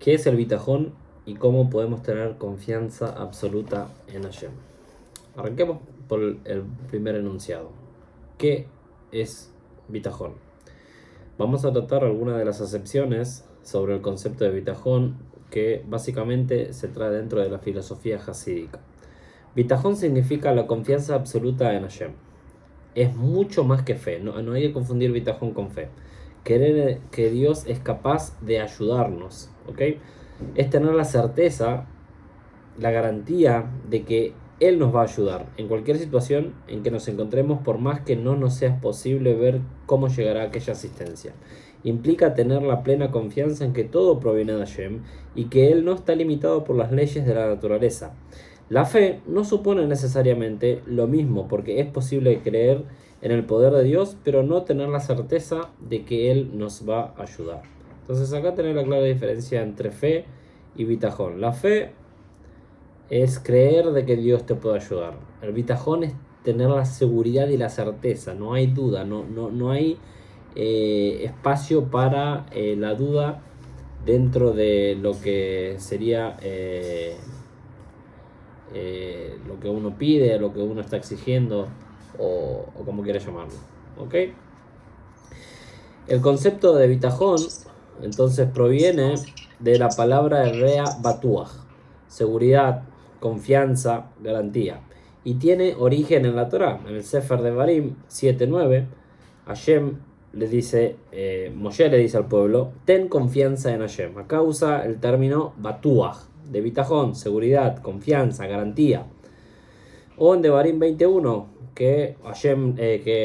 ¿Qué es el bitajón y cómo podemos tener confianza absoluta en Hashem? Arranquemos por el primer enunciado. ¿Qué es bitajón? Vamos a tratar algunas de las acepciones sobre el concepto de bitajón que básicamente se trae dentro de la filosofía hasídica. Bitajón significa la confianza absoluta en Hashem. Es mucho más que fe, no hay que confundir bitajón con fe. Creer que Dios es capaz de ayudarnos, ¿ok? Es tener la certeza, la garantía de que Él nos va a ayudar en cualquier situación en que nos encontremos, por más que no nos sea posible ver cómo llegará aquella asistencia. Implica tener la plena confianza en que todo proviene de Hashem y que Él no está limitado por las leyes de la naturaleza. La fe no supone necesariamente lo mismo, porque es posible creer en el poder de Dios, pero no tener la certeza de que Él nos va a ayudar. Entonces acá tenemos la clara diferencia entre fe y bitajón. La fe es creer de que Dios te puede ayudar. El bitajón es tener la seguridad y la certeza. No hay duda, no hay espacio para la duda dentro de lo que sería lo que uno pide, lo que uno está exigiendo o como quiera llamarlo. ¿Ok? El concepto de bitajón entonces proviene de la palabra hebrea batuach, seguridad, confianza, garantía, y tiene origen en la Torá. En el Sefer de Devarim 7:9, Hashem le dice, Moshe le dice al pueblo, ten confianza en Hashem. Acá usa el término batuach, de bitajón, seguridad, confianza, garantía. O en Devarim 21, que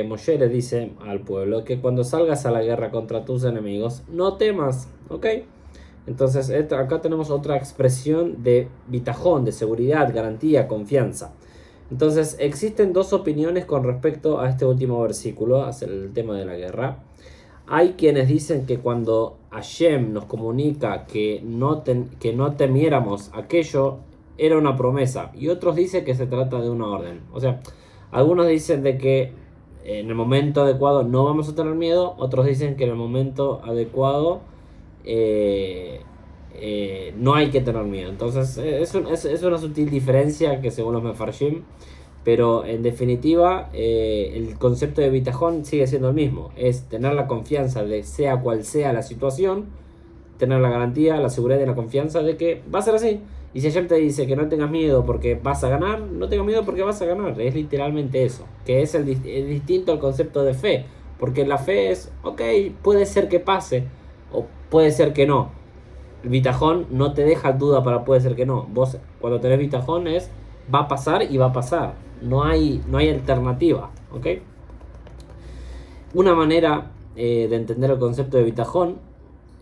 Moshe le dice al pueblo que cuando salgas a la guerra contra tus enemigos, no temas, ¿ok? Entonces acá tenemos otra expresión de bitajón, de seguridad, garantía, confianza. Entonces existen dos opiniones con respecto a este último versículo, hacia el tema de la guerra. Hay quienes dicen que cuando Hashem nos comunica que no temiéramos aquello, era una promesa, y otros dicen que se trata de una orden. O sea, algunos dicen de que en el momento adecuado no vamos a tener miedo, otros dicen que en el momento adecuado no hay que tener miedo. Entonces es una sutil diferencia que según los mefarshim, pero en definitiva el concepto de bitajón sigue siendo el mismo. Es tener la confianza de sea cual sea la situación, tener la garantía, la seguridad y la confianza de que va a ser así. Y si Hashem te dice que no tengas miedo porque vas a ganar, no tengas miedo porque vas a ganar. Es literalmente eso, que es distinto al concepto de fe. Porque la fe es, ok, puede ser que pase o puede ser que no. El bitajón no te deja duda para puede ser que no. Vos cuando tenés bitajón es, va a pasar y va a pasar. No hay alternativa, ¿ok? Una manera de entender el concepto de bitajón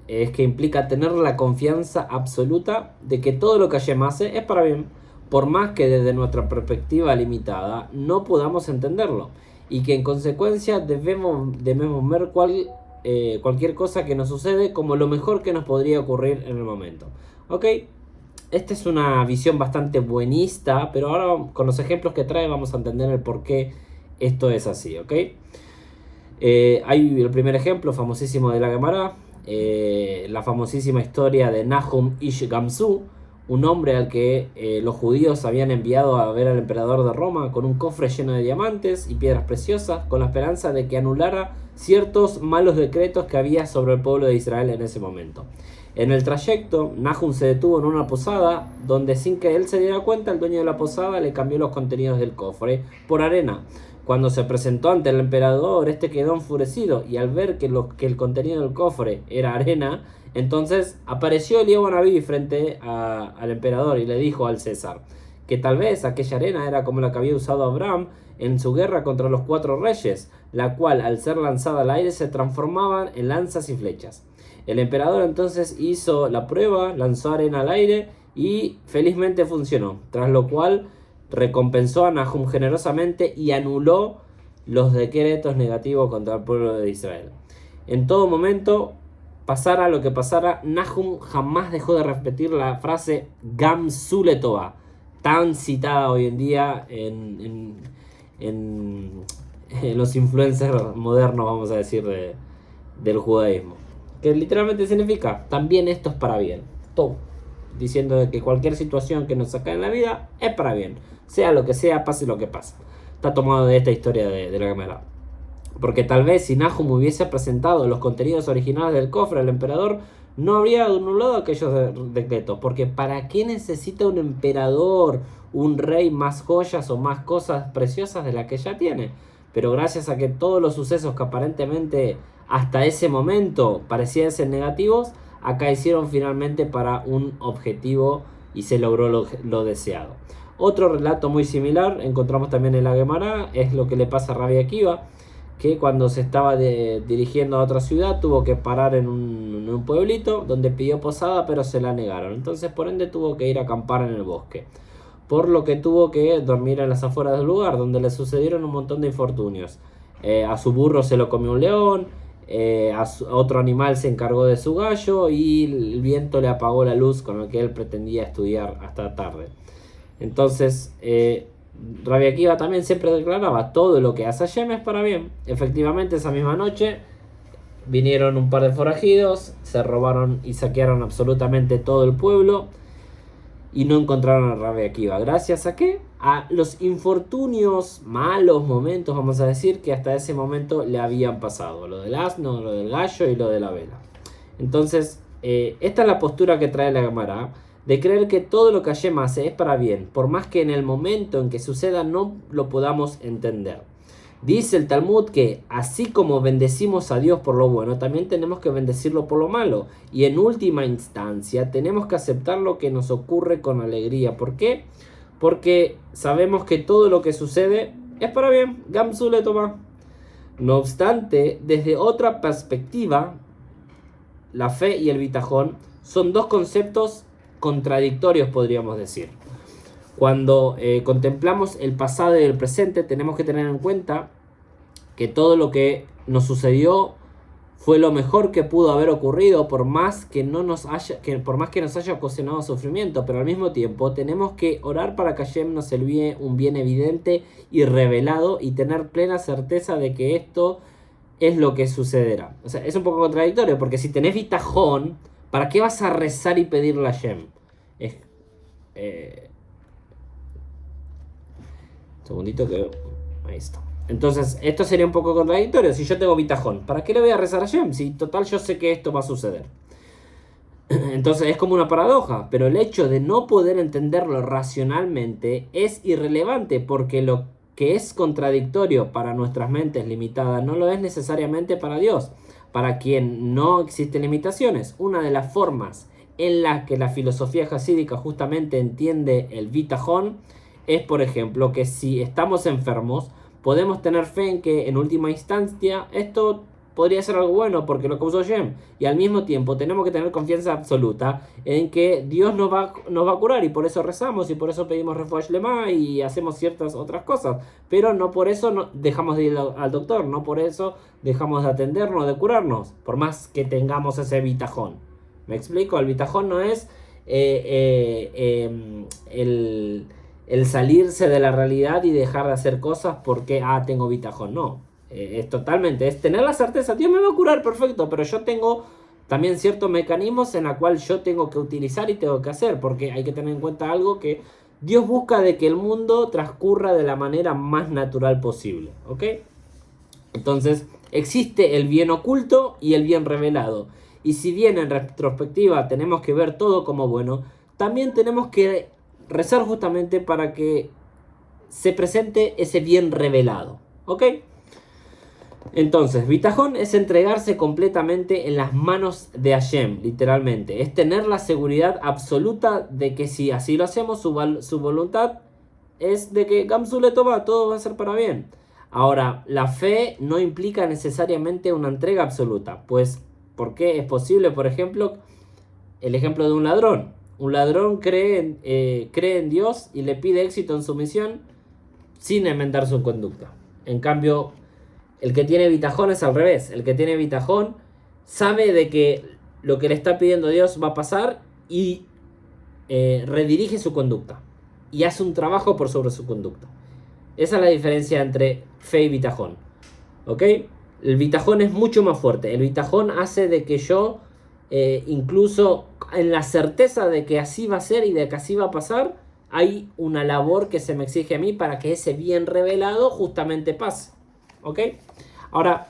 es que implica tener la confianza absoluta de que todo lo que Hashem hace es para bien, por más que desde nuestra perspectiva limitada no podamos entenderlo, y que en consecuencia debemos ver cualquier cosa que nos sucede como lo mejor que nos podría ocurrir en el momento. ¿Ok? Esta es una visión bastante buenista, pero ahora con los ejemplos que trae vamos a entender el por qué esto es así. ¿Ok? Hay el primer ejemplo famosísimo de la Gemara. La famosísima historia de Nahum Ish Gamzu, un hombre al que los judíos habían enviado a ver al emperador de Roma con un cofre lleno de diamantes y piedras preciosas, con la esperanza de que anulara ciertos malos decretos que había sobre el pueblo de Israel en ese momento. En el trayecto, Nahum se detuvo en una posada donde, sin que él se diera cuenta, el dueño de la posada le cambió los contenidos del cofre por arena. Cuando se presentó ante el emperador, este quedó enfurecido, y al ver que el contenido del cofre era arena, entonces apareció Eliyahu Naví frente al emperador y le dijo al César que tal vez aquella arena era como la que había usado Abraham en su guerra contra los 4 reyes, la cual al ser lanzada al aire se transformaba en lanzas y flechas. El emperador entonces hizo la prueba, lanzó arena al aire y felizmente funcionó, tras lo cual recompensó a Nahum generosamente y anuló los decretos negativos contra el pueblo de Israel. En todo momento, pasara lo que pasara, Nahum jamás dejó de repetir la frase Gam Zuletova, tan citada hoy en día en los influencers modernos, vamos a decir, del judaísmo, que literalmente significa también esto es para bien. todo, diciendo de que cualquier situación que nos saca en la vida es para bien, sea lo que sea, pase lo que pase. Está tomado de esta historia de la Gemara. Porque tal vez si Nahum hubiese presentado los contenidos originales del cofre al emperador, no habría anulado aquellos decretos. Porque ¿para qué necesita un emperador, un rey, más joyas o más cosas preciosas de las que ya tiene? Pero gracias a que todos los sucesos que aparentemente hasta ese momento parecían ser negativos, acá hicieron finalmente para un objetivo y se logró lo deseado. Otro relato muy similar encontramos también en la Gemara, es lo que le pasa a Rabbi Akiva, que cuando se estaba dirigiendo a otra ciudad tuvo que parar en un pueblito donde pidió posada, pero se la negaron. Entonces por ende tuvo que ir a acampar en el bosque, por lo que tuvo que dormir en las afueras del lugar, donde le sucedieron un montón de infortunios. A su burro se lo comió un león, a otro animal se encargó de su gallo y el viento le apagó la luz con la que él pretendía estudiar hasta tarde. Entonces Rabbi Akiva también siempre declaraba: todo lo que hace Hashem es para bien. Efectivamente, esa misma noche vinieron un par de forajidos, se robaron y saquearon absolutamente todo el pueblo y no encontraron a Rabbi Akiva. ¿Gracias a qué? A los infortunios, malos momentos, vamos a decir, que hasta ese momento le habían pasado. Lo del asno, lo del gallo y lo de la vela. Entonces, esta es la postura que trae la Gemara, de creer que todo lo que Hashem hace es para bien, por más que en el momento en que suceda no lo podamos entender. Dice el Talmud que así como bendecimos a Dios por lo bueno, también tenemos que bendecirlo por lo malo. Y en última instancia tenemos que aceptar lo que nos ocurre con alegría. ¿Por qué? Porque sabemos que todo lo que sucede es para bien. Gamsule toma. No obstante, desde otra perspectiva, la fe y el bitajón son dos conceptos contradictorios, podríamos decir. Cuando contemplamos el pasado y el presente, tenemos que tener en cuenta que todo lo que nos sucedió fue lo mejor que pudo haber ocurrido, por más que nos haya ocasionado sufrimiento. Pero al mismo tiempo tenemos que orar para que Hashem nos envíe un bien evidente y revelado, y tener plena certeza de que esto es lo que sucederá. O sea, es un poco contradictorio, porque si tenés bitajón, ¿para qué vas a rezar y pedirle a Hashem? Segundito que... Ahí está. Entonces, esto sería un poco contradictorio. Si yo tengo bitajón, ¿para qué le voy a rezar a Hashem? Si total yo sé que esto va a suceder. Entonces es como una paradoja. Pero el hecho de no poder entenderlo racionalmente es irrelevante, porque lo que es contradictorio para nuestras mentes limitadas no lo es necesariamente para Dios, para quien no existen limitaciones. Una de las formas en las que la filosofía jasídica justamente entiende el bitajón es, por ejemplo, que si estamos enfermos, podemos tener fe en que en última instancia esto podría ser algo bueno porque lo causó Hashem, y al mismo tiempo tenemos que tener confianza absoluta en que Dios nos va a curar, y por eso rezamos y por eso pedimos refuah shlema y hacemos ciertas otras cosas, pero no por eso dejamos de ir al doctor, no por eso dejamos de atendernos, de curarnos, por más que tengamos ese bitajón. ¿Me explico? El bitajón no es el salirse de la realidad y dejar de hacer cosas porque tengo bitajón. No, es tener la certeza: Dios me va a curar, perfecto, pero yo tengo también ciertos mecanismos en la cual yo tengo que utilizar y tengo que hacer, porque hay que tener en cuenta algo, que Dios busca de que el mundo transcurra de la manera más natural posible, ¿ok? Entonces existe el bien oculto y el bien revelado, y si bien en retrospectiva tenemos que ver todo como bueno, también tenemos que rezar justamente para que se presente ese bien revelado, ¿ok? Entonces, bitajón es entregarse completamente en las manos de Hashem, literalmente. Es tener la seguridad absoluta de que si así lo hacemos, su voluntad es de que Gamsule toma, todo va a ser para bien. Ahora, la fe no implica necesariamente una entrega absoluta, pues, ¿por qué es posible? Por ejemplo, el ejemplo de un ladrón. Un ladrón cree en Dios y le pide éxito en su misión sin enmendar su conducta. En cambio, el que tiene bitajón es al revés. El que tiene bitajón sabe de que lo que le está pidiendo Dios va a pasar y redirige su conducta y hace un trabajo por sobre su conducta. Esa es la diferencia entre fe y bitajón, ¿ok? El bitajón es mucho más fuerte. El bitajón hace de que yo incluso en la certeza de que así va a ser y de que así va a pasar, hay una labor que se me exige a mí para que ese bien revelado justamente pase. ¿Ok? Ahora,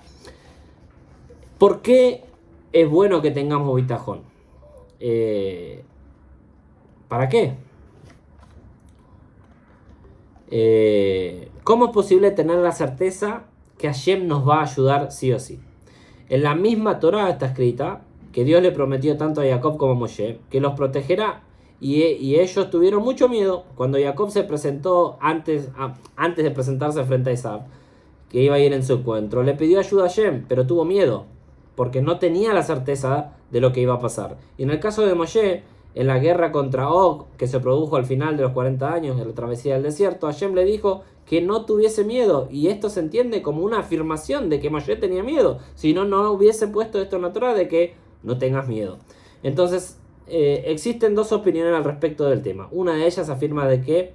¿por qué es bueno que tengamos bitajón? ¿Para qué? ¿Cómo es posible tener la certeza que Hashem nos va a ayudar sí o sí? En la misma Torah está escrita que Dios le prometió tanto a Jacob como a Moshe que los protegerá, y ellos tuvieron mucho miedo cuando Jacob se presentó antes de presentarse frente a Esaú, que iba a ir en su encuentro. Le pidió ayuda a Hashem, pero tuvo miedo porque no tenía la certeza de lo que iba a pasar. Y en el caso de Moshe, en la guerra contra Og, que se produjo al final de los 40 años de la travesía del desierto, Hashem le dijo que no tuviese miedo, y esto se entiende como una afirmación de que Moshe tenía miedo, si no, no hubiese puesto esto en la Torah de que no tengas miedo. Entonces, existen dos opiniones al respecto del tema. Una de ellas afirma de que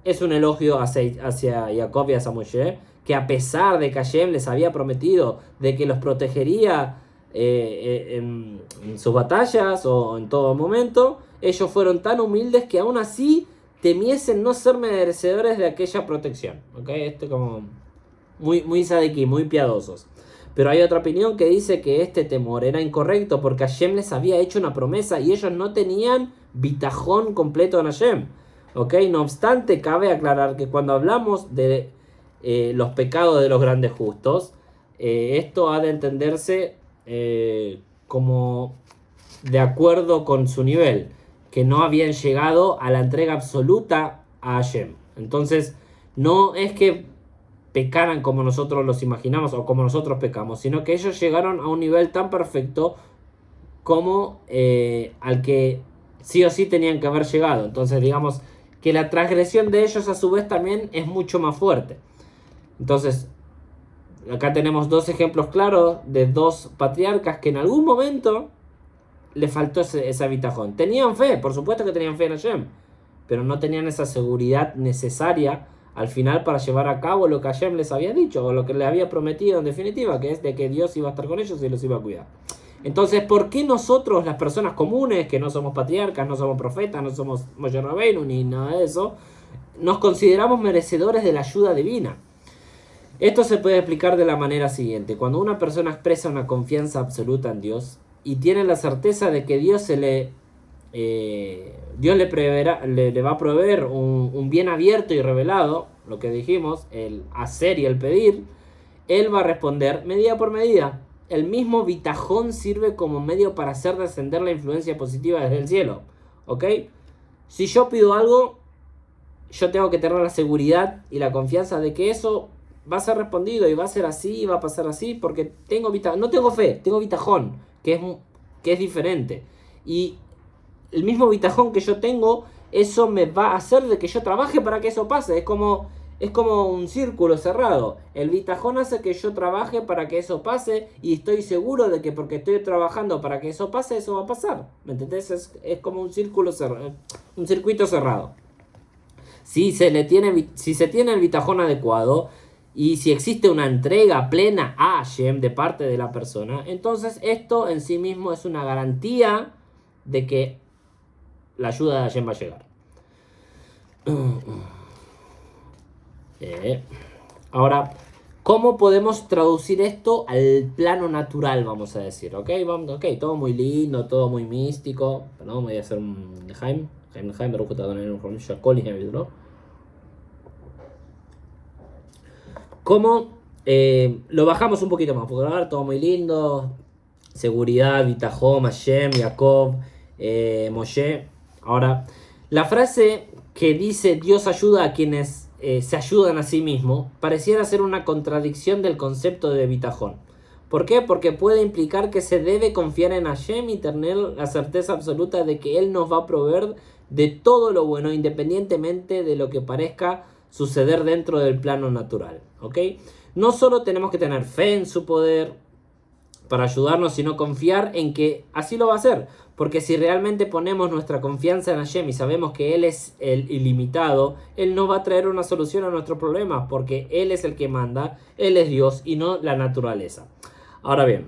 es un elogio hacia Jacob y hacia Moshe, que a pesar de que Hashem les había prometido de que los protegería en sus batallas o en todo momento, ellos fueron tan humildes que aún así temiesen no ser merecedores de aquella protección. ¿Okay? Esto como muy sadiki, muy piadosos. Pero hay otra opinión que dice que este temor era incorrecto porque Hashem les había hecho una promesa y ellos no tenían bitajón completo en Hashem. ¿Okay? No obstante, cabe aclarar que cuando hablamos de los pecados de los grandes justos, esto ha de entenderse como de acuerdo con su nivel, que no habían llegado a la entrega absoluta a Hashem. Entonces, no es que pecaran como nosotros los imaginamos o como nosotros pecamos, sino que ellos llegaron a un nivel tan perfecto como al que sí o sí tenían que haber llegado. Entonces, digamos que la transgresión de ellos a su vez también es mucho más fuerte. Entonces, acá tenemos dos ejemplos claros de dos patriarcas que en algún momento le faltó ese bitajón. Tenían fe, por supuesto que tenían fe en Hashem, pero no tenían esa seguridad necesaria al final para llevar a cabo lo que Hashem les había dicho, o lo que les había prometido en definitiva, que es de que Dios iba a estar con ellos y los iba a cuidar. Entonces, ¿por qué nosotros, las personas comunes, que no somos patriarcas, no somos profetas, no somos Moshe Rabbeinu ni nada de eso, nos consideramos merecedores de la ayuda divina? Esto se puede explicar de la manera siguiente. Cuando una persona expresa una confianza absoluta en Dios y tiene la certeza de que Dios le va a proveer un bien abierto y revelado, lo que dijimos, el hacer y el pedir, él va a responder medida por medida. El mismo bitajón sirve como medio para hacer descender la influencia positiva desde el cielo. ¿Ok? Si yo pido algo, yo tengo que tener la seguridad y la confianza de que eso va a ser respondido y va a ser así y va a pasar así, porque no tengo fe, tengo bitajón, que es diferente. Y el mismo bitajón que yo tengo, eso me va a hacer de que yo trabaje para que eso pase. Es como un círculo cerrado. El bitajón hace que yo trabaje para que eso pase, y estoy seguro de que porque estoy trabajando para que eso pase, eso va a pasar. ¿Me entendés? Es como un círculo cerrado, un circuito cerrado. Si se tiene el bitajón adecuado y si existe una entrega plena a Hashem de parte de la persona, entonces esto en sí mismo es una garantía de que la ayuda de Hashem va a llegar. Ahora, ¿cómo podemos traducir esto al plano natural, vamos a decir? ¿Ok? Todo muy lindo, todo muy místico. Pero no, voy a hacer un Jaime. ¿Cómo lo bajamos un poquito más? Porque ahora todo muy lindo. Seguridad, bitajón, Hashem, Jacob, Moshe. Ahora, la frase que dice Dios ayuda a quienes se ayudan a sí mismos pareciera ser una contradicción del concepto de bitajón. ¿Por qué? Porque puede implicar que se debe confiar en Hashem y tener la certeza absoluta de que Él nos va a proveer de todo lo bueno, independientemente de lo que parezca suceder dentro del plano natural. ¿Ok? No solo tenemos que tener fe en su poder para ayudarnos, sino confiar en que así lo va a hacer. Porque si realmente ponemos nuestra confianza en Hashem y sabemos que Él es el ilimitado, Él nos va a traer una solución a nuestros problemas, porque Él es el que manda, Él es Dios y no la naturaleza. Ahora bien,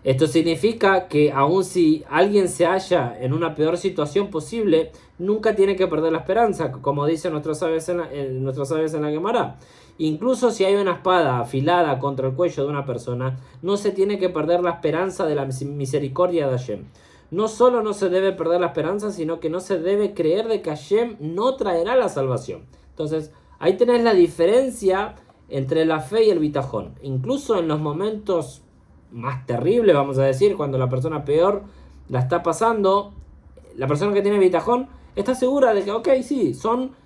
Esto significa que aun si alguien se halla en una peor situación posible, nunca tiene que perder la esperanza, como dicen nuestros sabios en la Gemara. Incluso si hay una espada afilada contra el cuello de una persona, no se tiene que perder la esperanza de la misericordia de Hashem. No solo no se debe perder la esperanza, sino que no se debe creer de que Hashem no traerá la salvación. Entonces, ahí tenés la diferencia entre la fe y el bitajón. Incluso en los momentos más terribles, vamos a decir, cuando la persona peor la está pasando, la persona que tiene bitajón está segura de que, ok, sí, son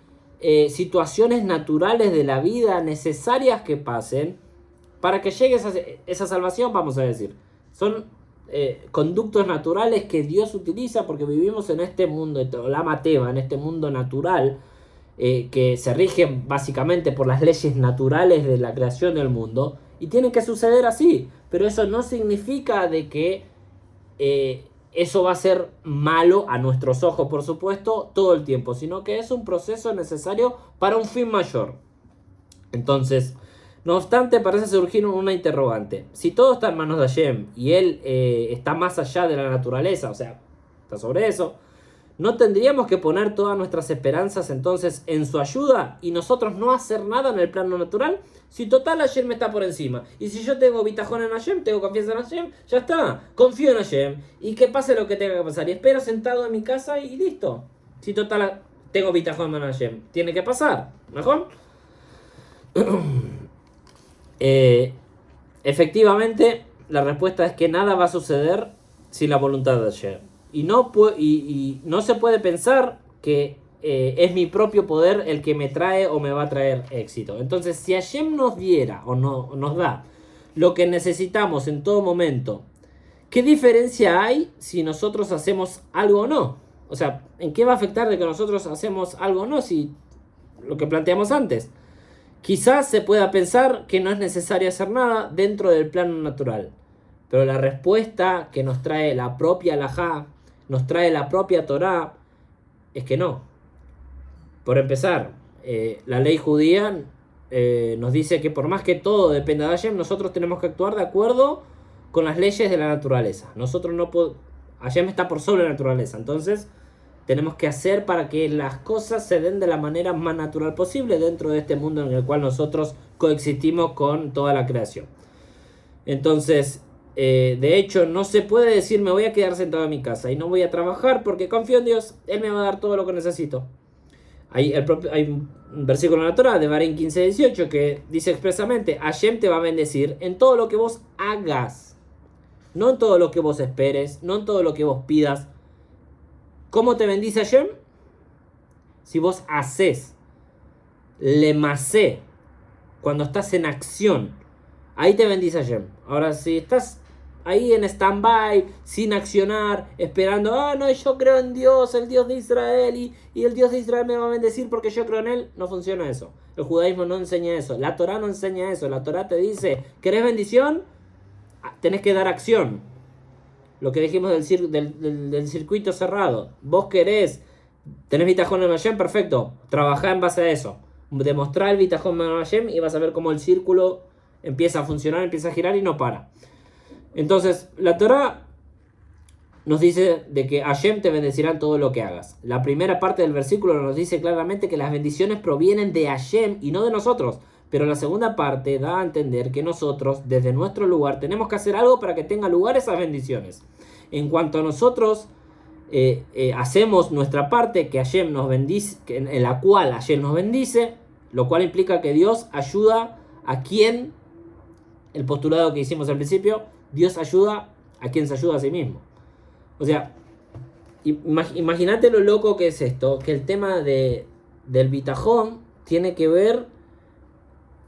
situaciones naturales de la vida necesarias que pasen para que llegue esa salvación, vamos a decir. Son conductos naturales que Dios utiliza porque vivimos en este mundo, la mateva, en este mundo natural, que se rige básicamente por las leyes naturales de la creación del mundo, y tiene que suceder así, pero eso no significa de que eso va a ser malo a nuestros ojos, por supuesto, todo el tiempo, sino que es un proceso necesario para un fin mayor. Entonces, no obstante, parece surgir una interrogante. Si todo está en manos de Hashem y Él está más allá de la naturaleza, o sea, está sobre eso, ¿no tendríamos que poner todas nuestras esperanzas entonces en su ayuda y nosotros no hacer nada en el plano natural? Si total Hashem está por encima, y si yo tengo bitajón en Hashem, tengo confianza en Hashem, ya está, confío en Hashem, y que pase lo que tenga que pasar, y espero sentado en mi casa y listo. Si total tengo bitajón en Hashem, tiene que pasar, ¿mejor? Efectivamente, la respuesta es que nada va a suceder sin la voluntad de Hashem. Y no se puede pensar que es mi propio poder el que me trae o me va a traer éxito. Entonces, si Hashem nos diera o no, nos da lo que necesitamos en todo momento, ¿qué diferencia hay si nosotros hacemos algo o no? O sea, ¿en qué va a afectar de que nosotros hacemos algo o no? Si lo que planteamos antes. Quizás se pueda pensar que no es necesario hacer nada dentro del plano natural. Pero la respuesta que nos trae la propia Halajá, nos trae la propia Torá, es que no. Por empezar, la ley judía nos dice que por más que todo dependa de Hashem, nosotros tenemos que actuar de acuerdo con las leyes de la naturaleza. Nosotros no podemos... Hashem está por sobre la naturaleza, entonces tenemos que hacer para que las cosas se den de la manera más natural posible dentro de este mundo en el cual nosotros coexistimos con toda la creación. Entonces, de hecho, no se puede decir me voy a quedar sentado en mi casa y no voy a trabajar porque confío en Dios, Él me va a dar todo lo que necesito. Hay un versículo en la Torah de Barín 15:18 que dice expresamente: Hashem te va a bendecir en todo lo que vos hagas, no en todo lo que vos esperes, no en todo lo que vos pidas. ¿Cómo te bendice Hashem? Si vos haces, lemasé, cuando estás en acción, ahí te bendice Hashem. Ahora, si estás ahí en stand-by, sin accionar, esperando, no, yo creo en Dios, el Dios de Israel, y el Dios de Israel me va a bendecir porque yo creo en Él, no funciona eso. El judaísmo no enseña eso, la Torah no enseña eso. La Torah te dice, ¿querés bendición? Tenés que dar acción. Lo que dijimos del circuito cerrado. Vos querés, tenés bitajón en Hashem, perfecto, trabajá en base a eso. Demostrar el bitajón en Hashem y vas a ver cómo el círculo empieza a funcionar, empieza a girar y no para. Entonces, la Torah nos dice de que Hashem te bendecirá en todo lo que hagas. La primera parte del versículo nos dice claramente que las bendiciones provienen de Hashem y no de nosotros. Pero la segunda parte da a entender que nosotros, desde nuestro lugar, tenemos que hacer algo para que tenga lugar esas bendiciones. En cuanto a nosotros hacemos nuestra parte, que Hashem nos bendice, en la cual Hashem nos bendice, lo cual implica que Dios ayuda a quien, el postulado que hicimos al principio, Dios ayuda a quien se ayuda a sí mismo. O sea, imagínate lo loco que es esto, que el tema del bitajón tiene que ver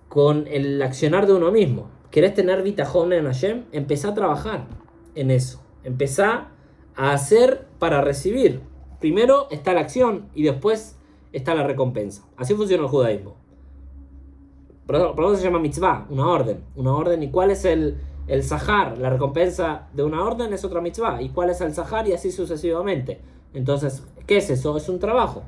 con el accionar de uno mismo. ¿Querés tener bitajón en Hashem? Empezá a trabajar en eso. Empezá a hacer para recibir. Primero está la acción y después está la recompensa. Así funciona el judaísmo. Por eso se llama mitzvah, una orden. Una orden. ¿Y cuál es el sahar? La recompensa de una orden es otra mitzvah. ¿Y cuál es el sahar? Y así sucesivamente. Entonces, ¿qué es eso? Es un trabajo.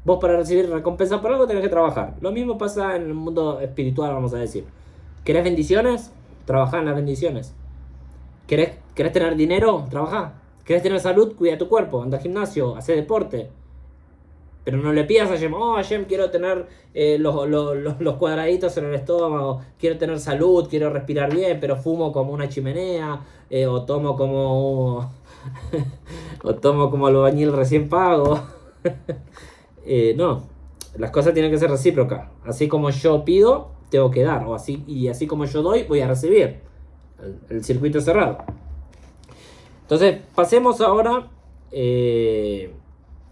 Vos para recibir recompensa por algo tenés que trabajar. Lo mismo pasa en el mundo espiritual, vamos a decir. ¿Querés bendiciones? Trabajá en las bendiciones. ¿Querés ¿Querés tener dinero? Trabaja. ¿Querés tener salud? Cuida tu cuerpo, anda al gimnasio, hace deporte. Pero no le pidas a Hashem, oh Hashem, quiero tener los cuadraditos en el estómago, quiero tener salud, quiero respirar bien, pero fumo como una chimenea, o tomo como o tomo como albañil recién pago. No, las cosas tienen que ser recíprocas. Así como yo pido, tengo que dar, y así como yo doy, voy a recibir. El circuito cerrado. Entonces, pasemos ahora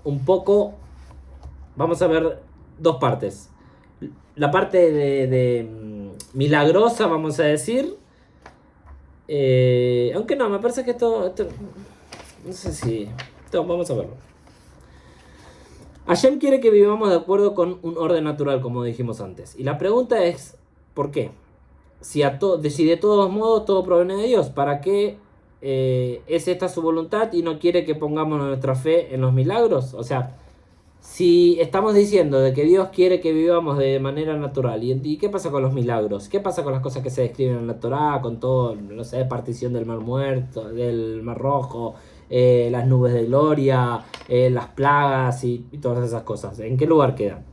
un poco. Vamos a ver dos partes. La parte de milagrosa, vamos a decir. Aunque no, me parece que esto no sé si. Vamos a verlo. Hashem quiere que vivamos de acuerdo con un orden natural, como dijimos antes. Y la pregunta es, ¿por qué? Si de todos modos todo proviene de Dios, ¿para qué es esta su voluntad y no quiere que pongamos nuestra fe en los milagros? O sea, si estamos diciendo de que Dios quiere que vivamos de manera natural, ¿y qué pasa con los milagros? ¿Qué pasa con las cosas que se describen en la Torá, con todo, no sé, partición del Mar Muerto, del Mar Rojo, las nubes de gloria, las plagas y todas esas cosas? ¿En qué lugar quedan?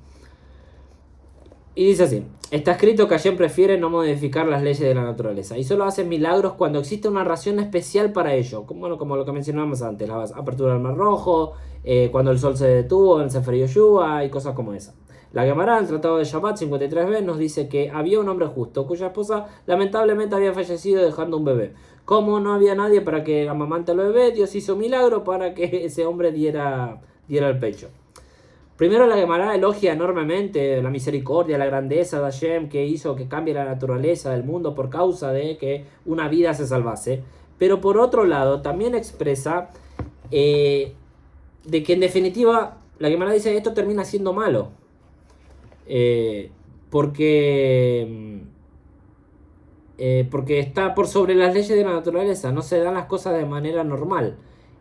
Y dice así: está escrito que Hashem prefiere no modificar las leyes de la naturaleza y solo hace milagros cuando existe una razón especial para ello, como lo que mencionábamos antes, la apertura del Mar Rojo, cuando el sol se detuvo en el Sefer Yoshua y cosas como esa. La Gemara, en el Tratado de Shabbat 53b, nos dice que había un hombre justo cuya esposa lamentablemente había fallecido dejando un bebé. Como no había nadie para que amamante al bebé, Dios hizo un milagro para que ese hombre diera el pecho. Primero, la Gemara elogia enormemente la misericordia, la grandeza de Hashem, que hizo que cambie la naturaleza del mundo por causa de que una vida se salvase. Pero por otro lado, también expresa de que en definitiva, la Gemara dice, esto termina siendo malo. Porque está por sobre las leyes de la naturaleza, no se dan las cosas de manera normal.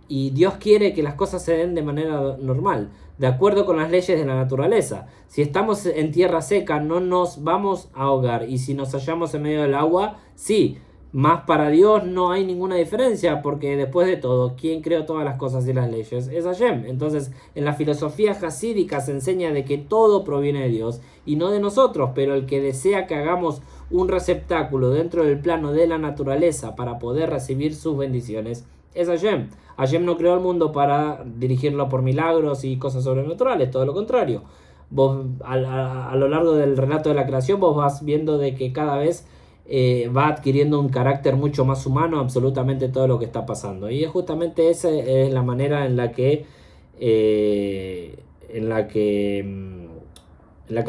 Y Dios quiere que las cosas se den de manera normal, de acuerdo con las leyes de la naturaleza. Si estamos en tierra seca, no nos vamos a ahogar. Y si nos hallamos en medio del agua, sí. Más para Dios no hay ninguna diferencia, porque después de todo, quien creó todas las cosas y las leyes es Hashem. Entonces, en la filosofía jasídica se enseña de que todo proviene de Dios y no de nosotros, pero el que desea que hagamos un receptáculo dentro del plano de la naturaleza para poder recibir sus bendiciones es Hashem. Hashem no creó el mundo para dirigirlo por milagros y cosas sobrenaturales, todo lo contrario. Vos a lo largo del relato de la creación vos vas viendo de que cada vez va adquiriendo un carácter mucho más humano absolutamente todo lo que está pasando. Y es justamente esa es la manera en la que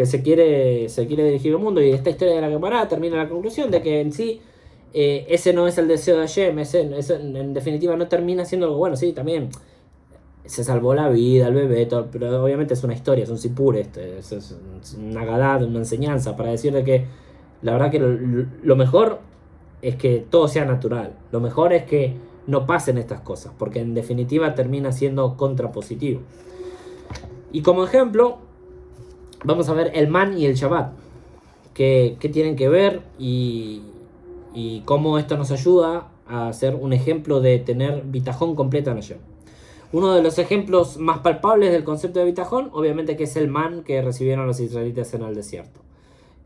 se quiere dirigir el mundo. Y esta historia de la Gemara termina en la conclusión de que en sí ese no es el deseo de Hashem, ese en definitiva no termina siendo algo bueno. Sí, también se salvó la vida, el bebé, todo, pero obviamente es una historia, es un sipur, es una gadad, una enseñanza para decir de que la verdad que lo mejor es que todo sea natural, lo mejor es que no pasen estas cosas, porque en definitiva termina siendo contrapositivo. Y como ejemplo vamos a ver el man y el Shabbat, que tienen que ver y cómo esto nos ayuda a ser un ejemplo de tener bitajón completa en Hashem. Uno de los ejemplos más palpables del concepto de bitajón, obviamente, que es el man que recibieron los israelitas en el desierto.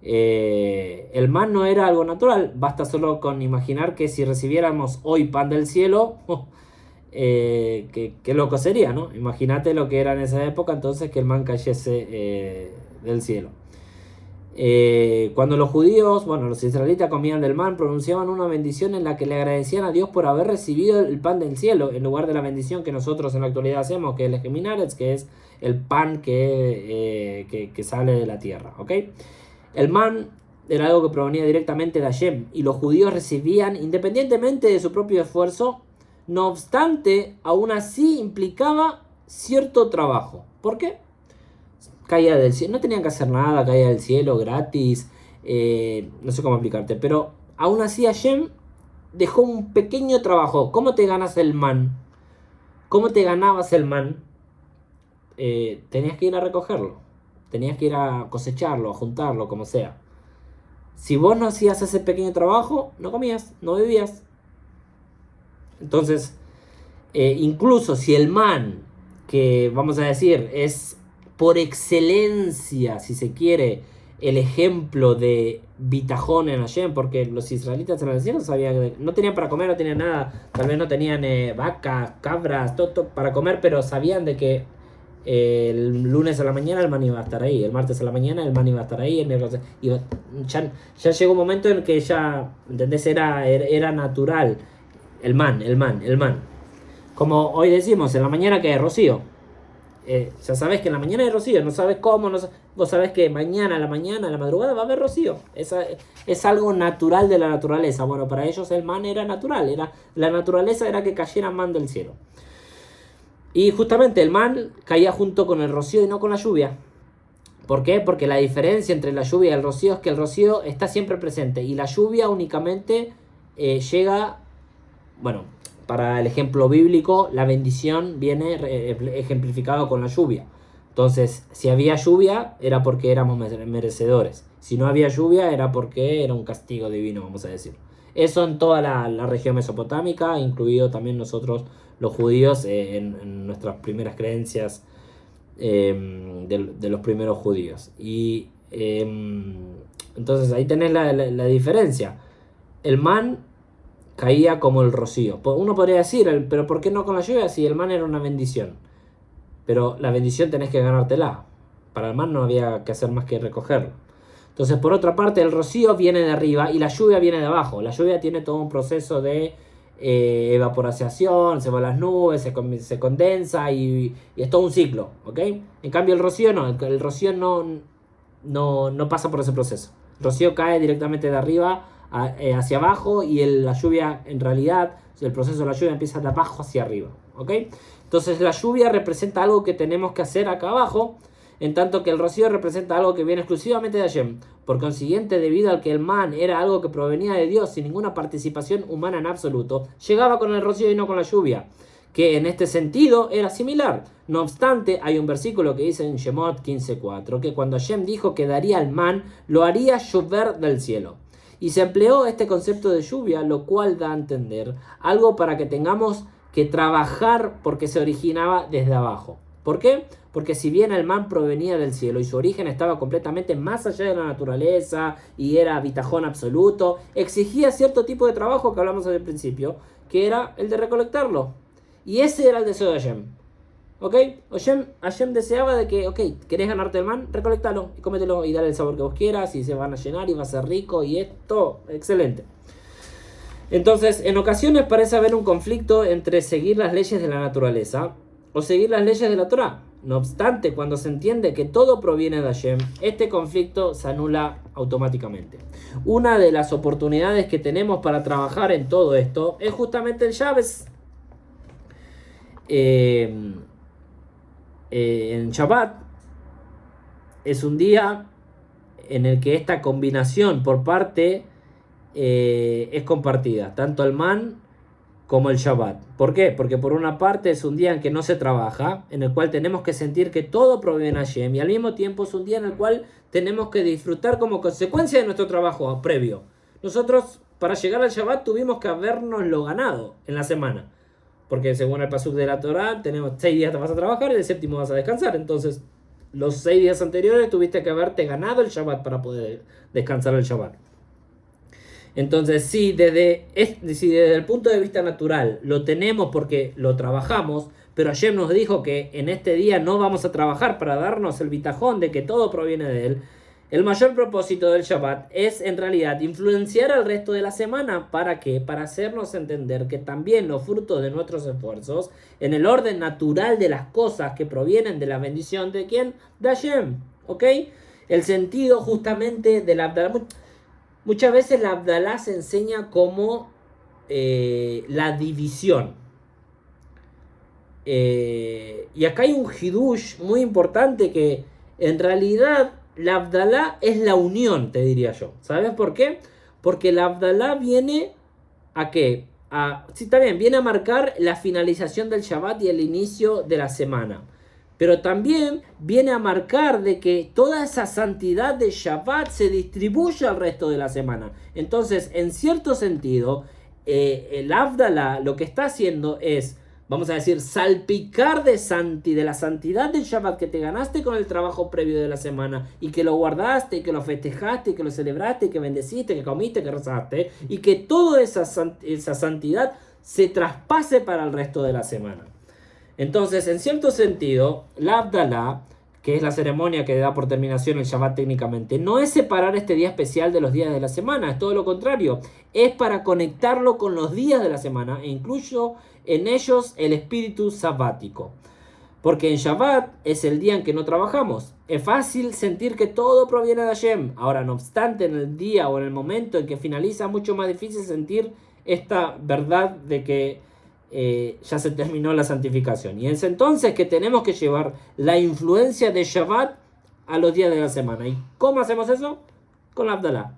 El man no era algo natural, basta solo con imaginar que si recibiéramos hoy pan del cielo, qué loco sería, ¿no? Imagínate lo que era en esa época, entonces, que el man cayese del cielo. Cuando los judíos, los israelitas comían del man, pronunciaban una bendición en la que le agradecían a Dios por haber recibido el pan del cielo, en lugar de la bendición que nosotros en la actualidad hacemos, que es el geminaretz, que es el pan que sale de la tierra, ¿ok? El man era algo que provenía directamente de Hashem, y los judíos recibían independientemente de su propio esfuerzo. No obstante, aún así implicaba cierto trabajo. ¿Por qué? Caía del cielo, no tenían que hacer nada, caía del cielo gratis, no sé cómo explicarte, pero aún así Hashem dejó un pequeño trabajo. ¿Cómo te ganas el man? ¿Cómo te ganabas el man? Tenías que ir a recogerlo, tenías que ir a cosecharlo, a juntarlo, como sea. Si vos no hacías ese pequeño trabajo, no comías, no vivías. Entonces, incluso si el man, que vamos a decir, es por excelencia, si se quiere, el ejemplo de bitajón en Hashem, porque los israelitas en el desierto sabían que no tenían para comer, no tenían nada, tal vez no tenían vacas, cabras, todo para comer, pero sabían de que el lunes a la mañana el man iba a estar ahí, el martes a la mañana el man iba a estar ahí, el miércoles ya llegó un momento en que ya, ¿entendés? Era natural el man. Como hoy decimos, en la mañana que hay rocío. Ya sabes que en la mañana hay rocío, no sabes cómo, vos sabés que mañana, a la madrugada va a haber rocío. Es algo natural de la naturaleza. Bueno, para ellos el man era natural, la naturaleza era que cayera man del cielo. Y justamente el man caía junto con el rocío y no con la lluvia. ¿Por qué? Porque la diferencia entre la lluvia y el rocío es que el rocío está siempre presente y la lluvia únicamente llega, bueno, para el ejemplo bíblico, la bendición viene ejemplificado con la lluvia. Entonces, si había lluvia, era porque éramos merecedores. Si no había lluvia, era porque era un castigo divino, vamos a decir. Eso en toda la región mesopotámica, incluido también nosotros, los judíos, en nuestras primeras creencias de los primeros judíos. Y entonces ahí tenés la diferencia. El man caía como el rocío. Uno podría decir, pero ¿por qué no con la lluvia si el man era una bendición? Pero la bendición tenés que ganártela. Para el man no había que hacer más que recogerlo. Entonces, por otra parte, el rocío viene de arriba y la lluvia viene de abajo. La lluvia tiene todo un proceso de evaporación, se van las nubes, se condensa y es todo un ciclo, ¿ok? En cambio, el rocío no pasa por ese proceso. El rocío cae directamente de arriba hacia abajo y la lluvia, en realidad, el proceso de la lluvia empieza de abajo hacia arriba, ¿ok? Entonces la lluvia representa algo que tenemos que hacer acá abajo, en tanto que el rocío representa algo que viene exclusivamente de Hashem. Por consiguiente, debido al que el man era algo que provenía de Dios sin ninguna participación humana en absoluto, llegaba con el rocío y no con la lluvia, que en este sentido era similar. No obstante, hay un versículo que dice en Shemot 15:4 que cuando Hashem dijo que daría al man, lo haría llover del cielo. Y se empleó este concepto de lluvia, lo cual da a entender algo para que tengamos que trabajar porque se originaba desde abajo. ¿Por qué? Porque si bien el man provenía del cielo y su origen estaba completamente más allá de la naturaleza y era bitajón absoluto, exigía cierto tipo de trabajo que hablamos al principio, que era el de recolectarlo. Y ese era el deseo de Hashem. ¿Ok? Hashem deseaba de que, ok, ¿querés ganarte el man? Recolectalo y cómetelo y dale el sabor que vos quieras y se van a llenar y va a ser rico y esto, excelente. Entonces, en ocasiones parece haber un conflicto entre seguir las leyes de la naturaleza o seguir las leyes de la Torah. No obstante, cuando se entiende que todo proviene de Hashem, este conflicto se anula automáticamente. Una de las oportunidades que tenemos para trabajar en todo esto es justamente el Shabbat. En Shabbat es un día en el que esta combinación por parte es compartida, tanto el man como el Shabbat. ¿Por qué? Porque por una parte es un día en que no se trabaja, en el cual tenemos que sentir que todo proviene de Hashem, y al mismo tiempo es un día en el cual tenemos que disfrutar como consecuencia de nuestro trabajo previo. Nosotros, para llegar al Shabbat, tuvimos que habernos lo ganado en la semana. Porque según el pasuk de la Torah, tenemos 6 días que vas a trabajar y el séptimo vas a descansar. Entonces, los 6 días anteriores tuviste que haberte ganado el Shabbat para poder descansar el Shabbat. Entonces, si desde el punto de vista natural lo tenemos porque lo trabajamos, pero Hashem nos dijo que en este día no vamos a trabajar para darnos el bitajón de que todo proviene de él, el mayor propósito del Shabbat es en realidad influenciar al resto de la semana. ¿Para qué? Para hacernos entender que también los frutos de nuestros esfuerzos, en el orden natural de las cosas que provienen de la bendición de ¿quién? De Hashem. ¿Ok? El sentido justamente de la Abdalá. Muchas veces la Abdalá se enseña como la división. Y acá hay un hidush muy importante que en realidad la Abdalá es la unión, te diría yo. ¿Sabes por qué? Porque la Abdalá viene ¿a qué? Sí, también viene a marcar la finalización del Shabbat y el inicio de la semana. Pero también viene a marcar de que toda esa santidad de Shabbat se distribuye al resto de la semana. Entonces, en cierto sentido, el Havdalah lo que está haciendo es, vamos a decir, salpicar de la santidad del Shabbat que te ganaste con el trabajo previo de la semana y que lo guardaste, y que lo festejaste, y que lo celebraste, y que bendeciste, que comiste, que rezaste, y que toda esa santidad se traspase para el resto de la semana. Entonces, en cierto sentido, la Havdalah, que es la ceremonia que da por terminación el Shabbat técnicamente, no es separar este día especial de los días de la semana, es todo lo contrario, es para conectarlo con los días de la semana e incluyo en ellos el espíritu sabático. Porque en Shabbat es el día en que no trabajamos. Es fácil sentir que todo proviene de Hashem. Ahora, no obstante, en el día o en el momento en que finaliza, es mucho más difícil sentir esta verdad de que ya se terminó la santificación. Y es entonces que tenemos que llevar la influencia de Shabbat a los días de la semana. ¿Y cómo hacemos eso? Con la Havdalah.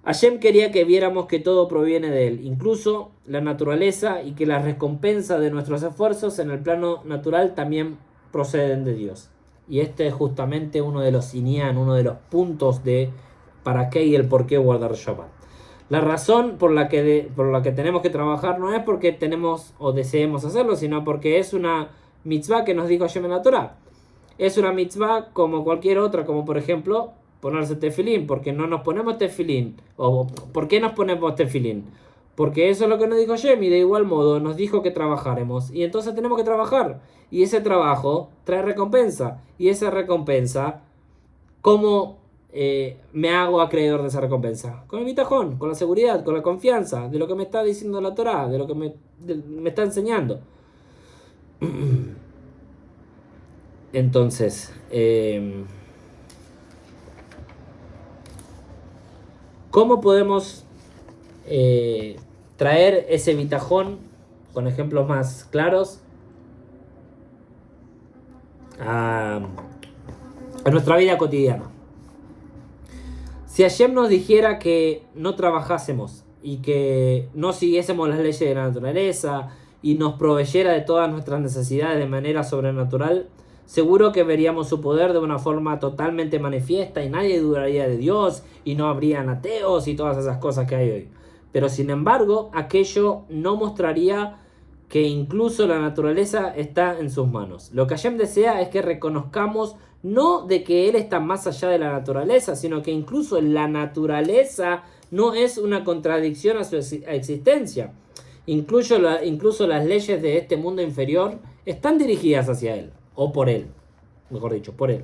Hashem quería que viéramos que todo proviene de él, incluso la naturaleza, y que las recompensas de nuestros esfuerzos en el plano natural también proceden de Dios. Y este es justamente uno de los inyan, uno de los puntos de para qué y el por qué guardar Shabbat. La razón por la que tenemos que trabajar no es porque tenemos o deseemos hacerlo, sino porque es una mitzvah que nos dijo Hashem en la Torah. Es una mitzvah como cualquier otra, como por ejemplo ponerse tefilín. Porque no nos ponemos tefilín. ¿O por qué nos ponemos tefilín? Porque eso es lo que nos dijo Hashem, y de igual modo nos dijo que trabajáramos. Y entonces tenemos que trabajar. Y ese trabajo trae recompensa. Y esa recompensa, ¿cómo me hago acreedor de esa recompensa? Con el bitajón, con la seguridad, con la confianza de lo que me está diciendo la Torah, de lo que me está enseñando. Entonces, ¿cómo podemos traer ese bitajón, con ejemplos más claros, a nuestra vida cotidiana? Si Hashem nos dijera que no trabajásemos y que no siguiésemos las leyes de la naturaleza y nos proveyera de todas nuestras necesidades de manera sobrenatural, seguro que veríamos su poder de una forma totalmente manifiesta y nadie dudaría de Dios y no habrían ateos y todas esas cosas que hay hoy. Pero sin embargo, aquello no mostraría que incluso la naturaleza está en sus manos. Lo que Hashem desea es que reconozcamos no de que Él está más allá de la naturaleza, sino que incluso la naturaleza no es una contradicción a su existencia. Incluso las leyes de este mundo inferior están dirigidas hacia Él, o por Él, mejor dicho, por Él.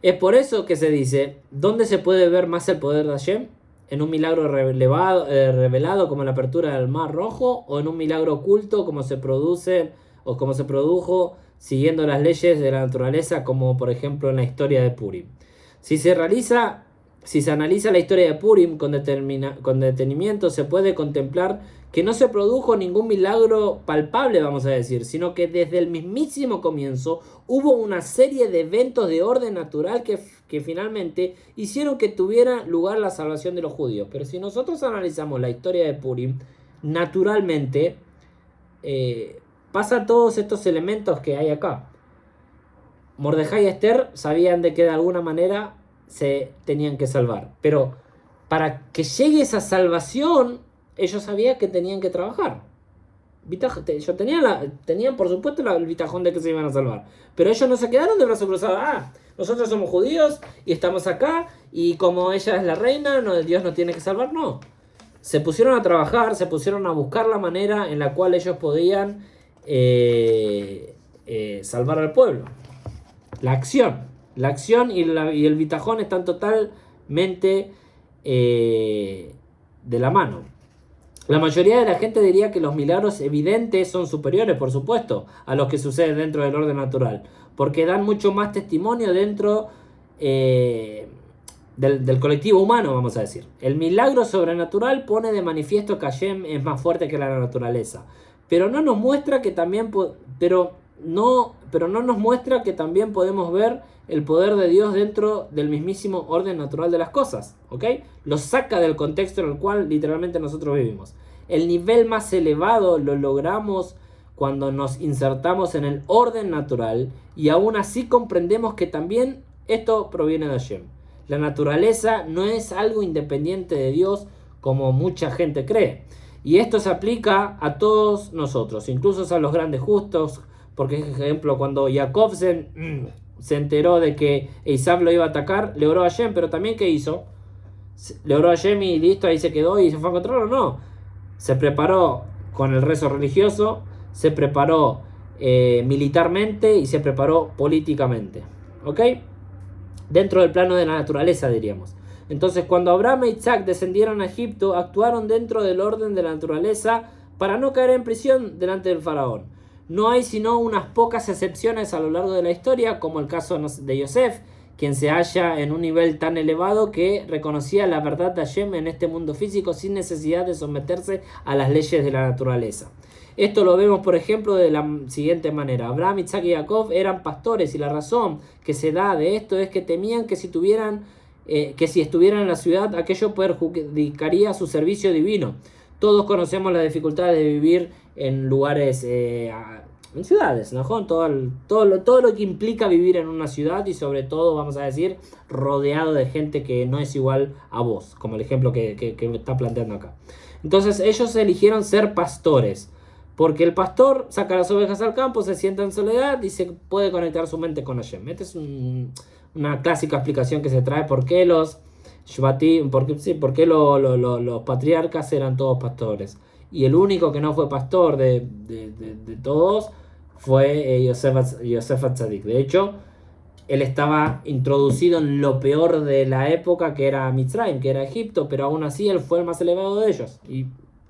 Es por eso que se dice, ¿dónde se puede ver más el poder de Hashem? ¿En un milagro revelado como la apertura del Mar Rojo, o en un milagro oculto como se produjo siguiendo las leyes de la naturaleza, como por ejemplo en la historia de Purim? Si se analiza la historia de Purim con detenimiento, se puede contemplar que no se produjo ningún milagro palpable, vamos a decir, sino que desde el mismísimo comienzo hubo una serie de eventos de orden natural que finalmente hicieron que tuviera lugar la salvación de los judíos. Pero si nosotros analizamos la historia de Purim, naturalmente pasan todos estos elementos que hay acá. Mordejai y Esther sabían de que de alguna manera se tenían que salvar, pero para que llegue esa salvación, ellos sabían que tenían que trabajar. Ellos tenían por supuesto el bitajón de que se iban a salvar, pero ellos no se quedaron de brazos cruzados. Nosotros somos judíos y estamos acá, y como ella es la reina, Dios nos tiene que salvar. No, se pusieron a trabajar, se pusieron a buscar la manera en la cual ellos podían salvar al pueblo. La acción y el bitajón están totalmente de la mano. La mayoría de la gente diría que los milagros evidentes son superiores, por supuesto, a los que suceden dentro del orden natural, porque dan mucho más testimonio dentro del colectivo humano, vamos a decir. El milagro sobrenatural pone de manifiesto que Hashem es más fuerte que la naturaleza, pero no nos muestra que también no nos muestra que también podemos ver el poder de Dios dentro del mismísimo orden natural de las cosas, ¿ok? Lo saca del contexto en el cual literalmente nosotros vivimos. El nivel más elevado lo logramos cuando nos insertamos en el orden natural y aún así comprendemos que también esto proviene de Hashem. La naturaleza no es algo independiente de Dios como mucha gente cree. Y esto se aplica a todos nosotros, incluso a los grandes justos, porque, por ejemplo, cuando Jacob se enteró de que Esaú lo iba a atacar, le oró a Hashem, pero también ¿qué hizo? Le oró a Hashem y listo, ahí se quedó y se fue a encontrarlo. No, se preparó con el rezo religioso, se preparó militarmente y se preparó políticamente. ¿Ok? Dentro del plano de la naturaleza, diríamos. Entonces, cuando Abraham e Isaac descendieron a Egipto, actuaron dentro del orden de la naturaleza para no caer en prisión delante del faraón. No hay sino unas pocas excepciones a lo largo de la historia, como el caso de Yosef, quien se halla en un nivel tan elevado que reconocía la verdad de Hashem en este mundo físico sin necesidad de someterse a las leyes de la naturaleza. Esto lo vemos, por ejemplo, de la siguiente manera. Abraham, Isaac y Jacob eran pastores y la razón que se da de esto es que temían que si estuvieran en la ciudad, aquello perjudicaría su servicio divino. Todos conocemos las dificultades de vivir en lugares, en ciudades, ¿no? Todo lo que implica vivir en una ciudad y sobre todo, vamos a decir, rodeado de gente que no es igual a vos, como el ejemplo que está planteando acá. Entonces ellos eligieron ser pastores. Porque el pastor saca las ovejas al campo, se sienta en soledad y se puede conectar su mente con Hashem. Esta es una clásica explicación que se trae por qué los Shvatim, por qué los patriarcas eran todos pastores. Y el único que no fue pastor de todos fue Yosef Atzadik. De hecho, él estaba introducido en lo peor de la época, que era Mitzrayim, que era Egipto, pero aún así él fue el más elevado de ellos. Y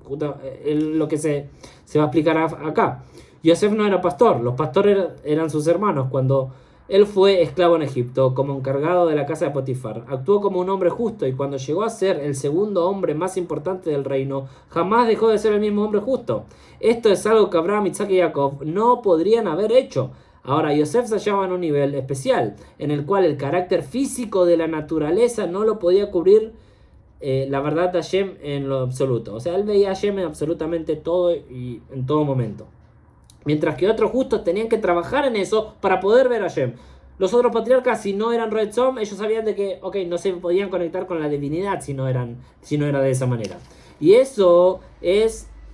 lo que se va a explicar acá. Yosef no era pastor, los pastores eran sus hermanos. Cuando él fue esclavo en Egipto, como encargado de la casa de Potifar, actuó como un hombre justo y cuando llegó a ser el segundo hombre más importante del reino, jamás dejó de ser el mismo hombre justo. Esto es algo que Abraham, Isaac y Jacob no podrían haber hecho. Ahora, Yosef se hallaba en un nivel especial, en el cual el carácter físico de la naturaleza no lo podía cubrir la verdad de Hashem en lo absoluto. O sea, él veía a Hashem en absolutamente todo y en todo momento. Mientras que otros justos tenían que trabajar en eso para poder ver a Hashem. Los otros patriarcas, si no eran Retzom, ellos sabían de que, no se podían conectar con la divinidad si no era de esa manera.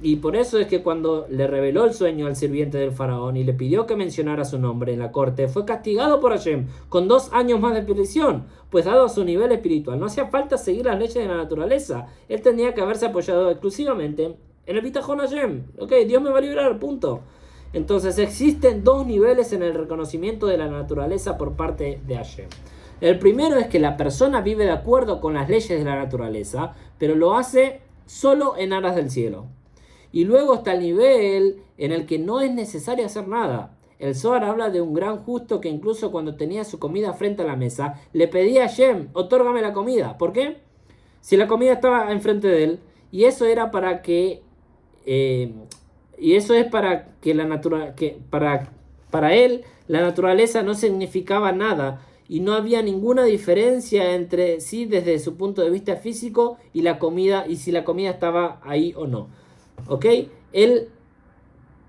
Y por eso es que cuando le reveló el sueño al sirviente del faraón y le pidió que mencionara su nombre en la corte, fue castigado por Hashem con 2 años más de prisión, pues dado su nivel espiritual no hacía falta seguir las leyes de la naturaleza. Él tenía que haberse apoyado exclusivamente en el Bitajón Hashem. Dios me va a librar, punto. Entonces existen 2 niveles en el reconocimiento de la naturaleza por parte de Hashem. El primero es que la persona vive de acuerdo con las leyes de la naturaleza, pero lo hace solo en aras del cielo. Y luego está el nivel en el que no es necesario hacer nada. El Zohar habla de un gran justo que incluso cuando tenía su comida frente a la mesa, le pedía a Hashem, otórgame la comida. ¿Por qué? Si la comida estaba enfrente de él, y eso era para que... para él la naturaleza no significaba nada y no había ninguna diferencia entre sí desde su punto de vista físico y la comida, y si la comida estaba ahí o no. Él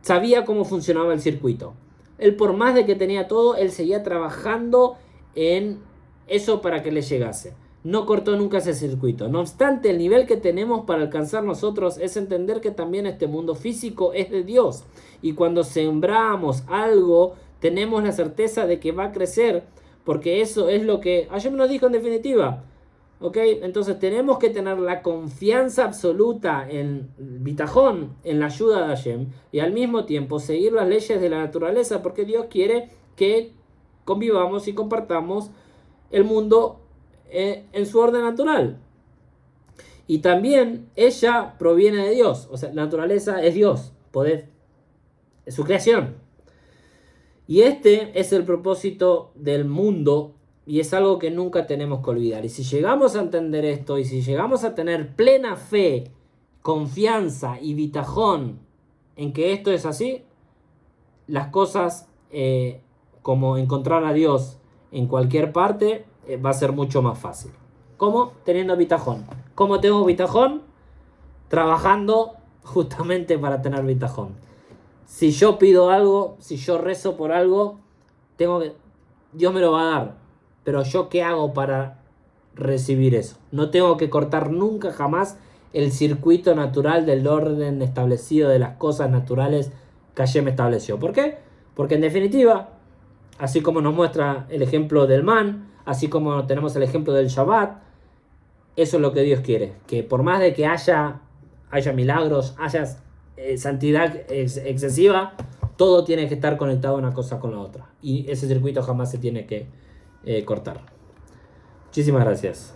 sabía cómo funcionaba el circuito. Él, por más de que tenía todo, él seguía trabajando en eso para que le llegase. No cortó nunca ese circuito. No obstante, el nivel que tenemos para alcanzar nosotros es entender que también este mundo físico es de Dios. Y cuando sembramos algo, tenemos la certeza de que va a crecer, porque eso es lo que Hashem nos dijo en definitiva. Entonces tenemos que tener la confianza absoluta en Bitajón, en la ayuda de Hashem, y al mismo tiempo seguir las leyes de la naturaleza, porque Dios quiere que convivamos y compartamos el mundo en su orden natural. Y también ella proviene de Dios, o sea, la naturaleza es Dios, es su creación. Y este es el propósito del mundo. Y es algo que nunca tenemos que olvidar. Y si llegamos a entender esto, y si llegamos a tener plena fe, confianza y bitajón en que esto es así, las cosas como encontrar a Dios en cualquier parte va a ser mucho más fácil. ¿Cómo? Teniendo bitajón. ¿Cómo tengo bitajón? Trabajando justamente para tener bitajón. Si yo pido algo, si yo rezo por algo, Dios me lo va a dar. Pero yo, ¿qué hago para recibir eso? No tengo que cortar nunca jamás el circuito natural del orden establecido de las cosas naturales que Hashem estableció. ¿Por qué? Porque en definitiva, así como nos muestra el ejemplo del man, así como tenemos el ejemplo del Shabbat, eso es lo que Dios quiere. Que por más de que haya milagros, haya santidad excesiva, todo tiene que estar conectado una cosa con la otra. Y ese circuito jamás se tiene que cortar. Muchísimas gracias.